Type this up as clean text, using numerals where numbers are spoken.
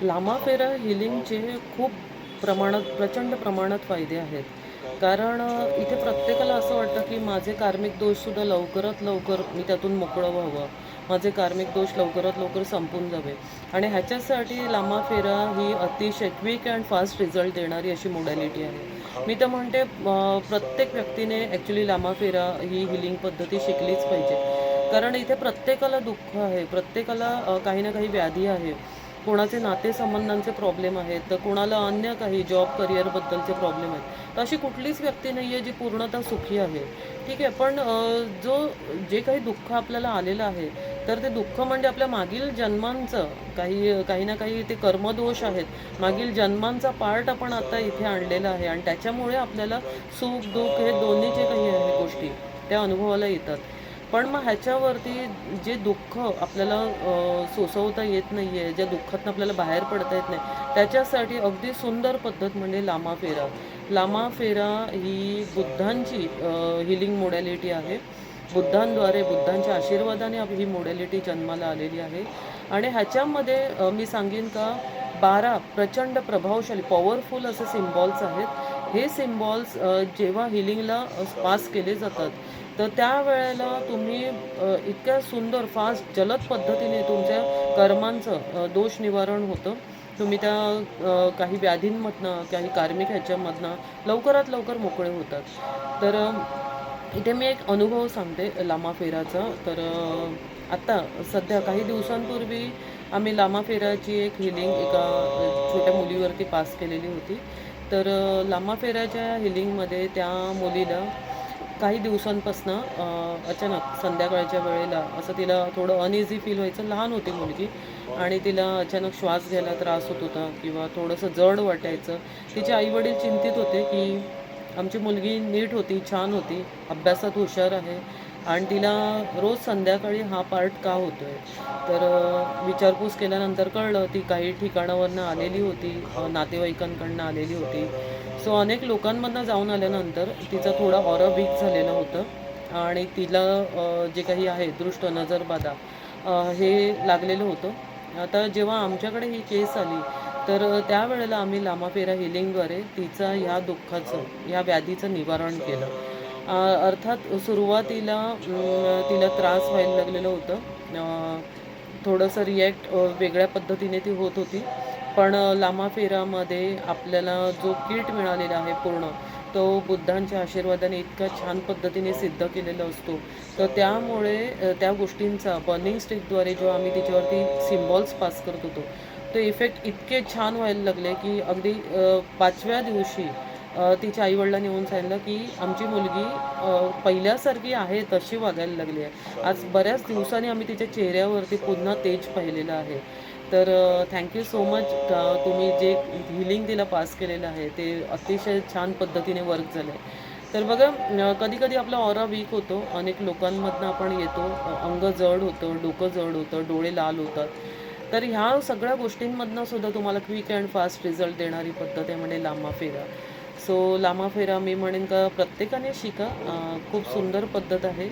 लांबा फेरा हिलिंगचे खूप प्रचंड प्रमाणात फायदे आहेत. कारण इथे प्रत्येकाला असं वाटतं की माझे कार्मिक दोषसुद्धा लवकरात लवकर मी त्यातून मोकळं व्हावं. माझे कार्मिक दोष लवकरात लवकर संपून जावे आणि ह्याच्यासाठी लांबा फेरा ही अतिशय क्विक अँड फास्ट रिझल्ट देणारी अशी मोडॅलिटी आहे. मी तर म्हणते प्रत्येक व्यक्तीने ॲक्च्युली लांबा फेरा ही हिलिंग पद्धती शिकलीच पाहिजे. कारण इथे प्रत्येकाला दुःख आहे, प्रत्येकाला काही ना काही व्याधी आहे. कोणाचे नातेसंबंधांचे प्रॉब्लेम आहेत, तर कोणाला अन्य काही जॉब करिअरबद्दलचे प्रॉब्लेम आहेत. तर अशी कुठलीच व्यक्ती नाही आहे जी पूर्णतः सुखी आहे. ठीक आहे, पण जे काही दुःख आपल्याला आलेलं आहे, तर ते दुःख म्हणजे आपल्या मागील जन्मांचं काही ना काही ते कर्मदोष आहेत. मागील जन्मांचा पार्ट आपण आता इथे आणलेला आहे आणि त्याच्यामुळे आपल्याला सुख दुःख हे दोन्ही जे काही आहे गोष्टी त्या अनुभवाला येतात. पण मग ह्याच्यावरती जे दुःख आपल्याला सोसवता येत नाही आहे, ज्या दुःखातून आपल्याला बाहेर पडता येत नाही, त्याच्यासाठी अगदी सुंदर पद्धत म्हणजे लामा फेरा. लामा फेरा ही बुद्धांची हिलिंग मोडॅलिटी आहे. बुद्धांच्या आशीर्वादाने ही मोडॅलिटी जन्माला आलेली आहे. आणि ह्याच्यामध्ये मी सांगेन का 12 प्रचंड प्रभावशाली पॉवरफुल असे सिम्बॉल्स आहेत. हे सिम्बॉल्स जेव्हा हिलिंगला पास केले जातात, तर त्यावेळेला तुम्ही इतक्या सुंदर फास्ट जलद पद्धतीने तुमच्या कर्मांचं दोष निवारण होतं. तुम्ही त्या काही व्याधींमधनं काही कार्मिक ह्याच्यामधनं लवकरात लवकर मोकळे होतात. तर इथे मी एक अनुभव सांगते लामा फेराचा. तर आत्ता सध्या काही दिवसांपूर्वी आम्ही लामा फेराची एक हिलिंग एका छोट्या मुलीवरती पास केलेली होती. तर लामा फेराच्या हिलिंगमध्ये त्या मुलीला काही दिवसांपासनं अचानक संध्याकाळच्या वेळेला असं तिला थोडं अनइझी फील व्हायचं. लहान होती मुलगी आणि तिला अचानक श्वास घ्यायला त्रास होत होता किंवा थोडंसं जड वाटायचं. तिचे आईवडील चिंतित होते की आमची मुलगी नीट होती, छान होती, अभ्यासात हुशार आहे आणि तिला रोज संध्याकाळी हा पार्ट का होतो आहे. तर विचारपूस केल्यानंतर कळलं ती काही ठिकाणावरनं आलेली होती, नातेवाईकांकडनं आलेली होती. सो अनेक लोकांमधनं जाऊन आल्यानंतर तिचा थोडा ऑरा वीक झालेलं होतं आणि तिला जे काही आहे दृष्ट नजरबाधा हे लागलेलं होतं. आता जेव्हा आमच्याकडे ही केस आली, तर त्यावेळेला आम्ही लामाफेरा हिलिंगद्वारे तिचा ह्या दुःखाचं, ह्या व्याधीचं निवारण केलं. अर्थात सुरुवातीला तिला त्रास व्हायला लागलेलं होतं. थोडंसं रिॲक्ट वेगळ्या पद्धतीने ती होत होती. पण लामाफेरामध्ये आपल्याला जो किट मिळालेला आहे पूर्ण, तो बुद्धांच्या आशीर्वादाने इतका छान पद्धतीने सिद्ध केलेला असतो. तर त्यामुळे त्या गोष्टींचा बर्निंग स्टिकद्वारे जो आम्ही तिच्यावरती सिम्बॉल्स पास करत होतो, ते इफेक्ट इतके छान व्हायला लागले की अगदी 5व्या दिवशी तिच्या आईवडिलांनी येऊन सांगितलं की आमची मुलगी पहिल्यासारखी आहे तशी वागायला लागली आहे. आज बऱ्याच दिवसांनी आम्ही तिच्या चेहऱ्यावरती पुन्हा तेज पाहिलेलं आहे. तर थँक्यू सो मच. तुम्ही जे हिलिंग तिला पास केलेलं आहे ते अतिशय छान पद्धतीने वर्क झालं आहे. तर बघा कधी-कधी आपला ऑरा वीक होतो. अनेक लोकांमधनं आपण येतो. अंग जड होतं, डोकं जड होतं, डोळे लाल होतात. तर ह्या सगळ्या गोष्टींमधनं सुद्धा तुम्हाला क्विक अँड फास्ट रिझल्ट देणारी पद्धत आहे म्हणजे लांबा फेरा. सो लांबा फेरा मी म्हणेन का प्रत्येकाने शिका. खूप सुंदर पद्धत आहे.